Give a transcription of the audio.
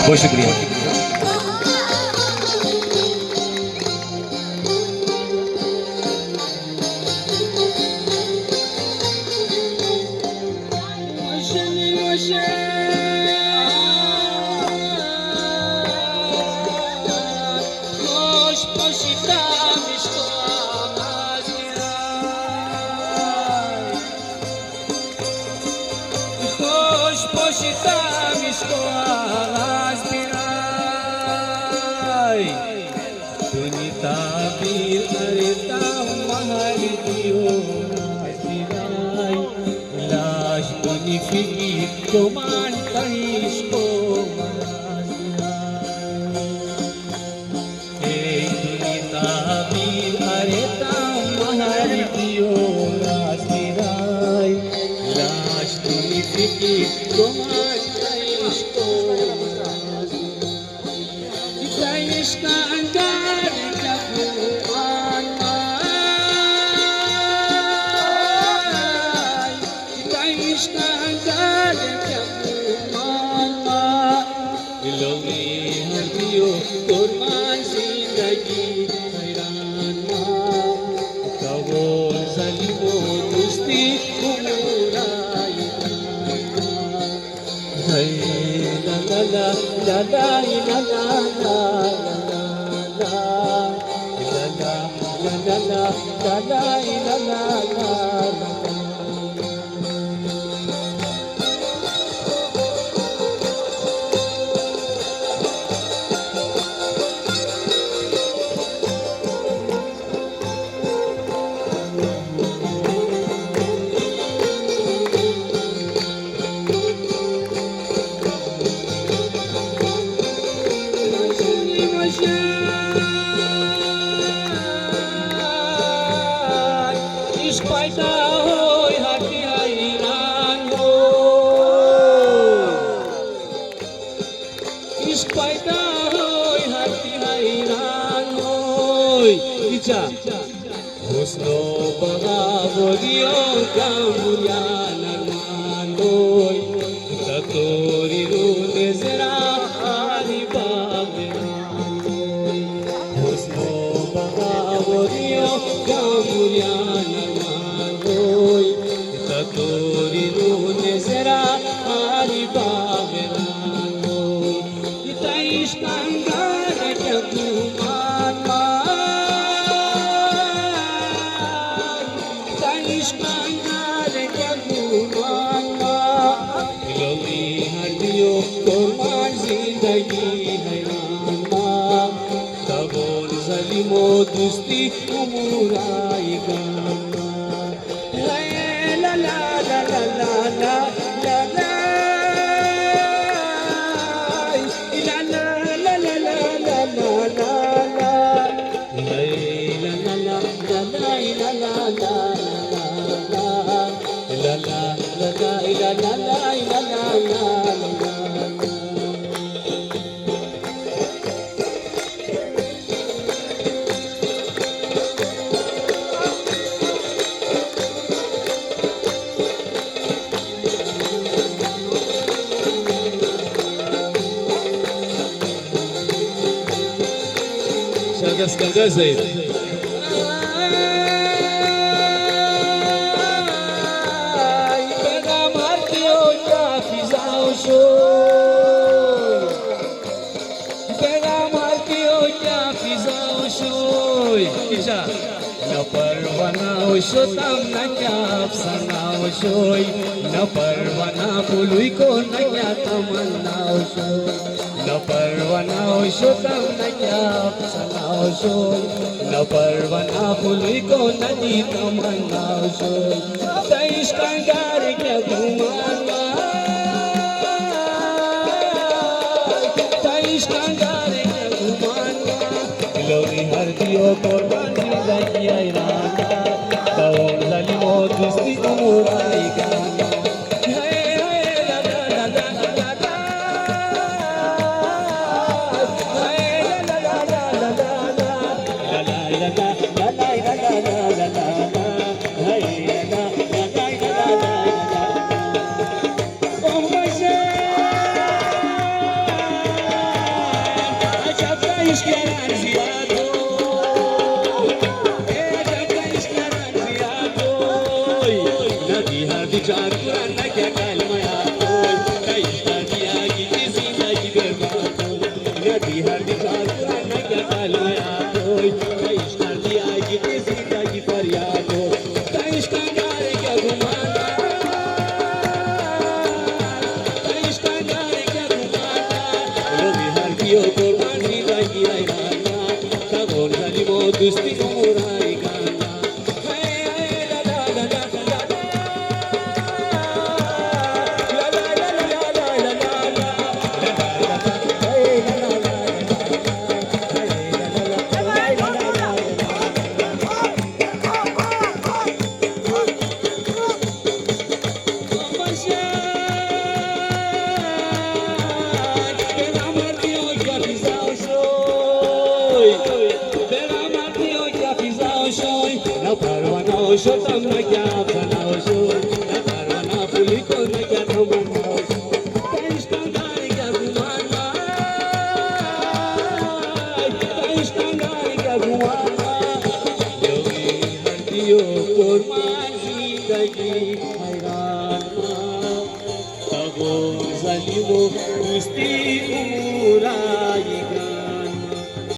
बहुत शुक्रिया। Roman Paris ko Hey Dunita bir areta mahal diyo rasmiray Lash tunifiki Roman Paris ko Itainis ka ang galing lakuan Itainis ka ang galing कुर्बान जिंदगी हैरान कबो सलीमो दुस्ती कुमुराई है ला ला ला ला ला ला ला ला ला ला ला ला Husno bagaborio kamurianan manoy tatori runezera alibabenoy Husno bagaborio kamurianan manoy tatori runezera alibabenoy Itaish kangara kyakuman कुर्बान जिंदगी हैरान COBOL सलीमो दुस्ती उमुराएगा ला ला ला ला ला ला ला ला Gaza Zayd. Na parwana ushotam na kyap sanao shoy na parwana pului ko na kya tamanao shoy na parwana ushotam na kyap sanao shoy na parwana pului ko na di tamanao shoy taish kangar kya tumana taish kangar kya tumana lori har diyo korban जिंदगी हैरान कौन सलीमो दुस्ती उमुराएगा इश्कारान जियादो इश्कारान जियादो नदी हदी चाकुरा न क्या कालमया इश्का दिया की जिंदगी बर्बाद नदी हदी चाकुरा न क्या कालमया इश्का दिया की जिंदगी फरियाद इश्का गारे क्या घुमाना इश्का गारे क्या घुमाना लोभी हर कियो कुर्बान जिंदगी आईना कबोल जानी मो दुस्ती मुराई गाना ला ला ला ला ला Shotam na kya banao shoy na parwana puli ko na kya thamana ishka gari kya gumana ishka gari kya gumana yogi hardiyo kurban zindagi hayran tabo zalimo usti umurayi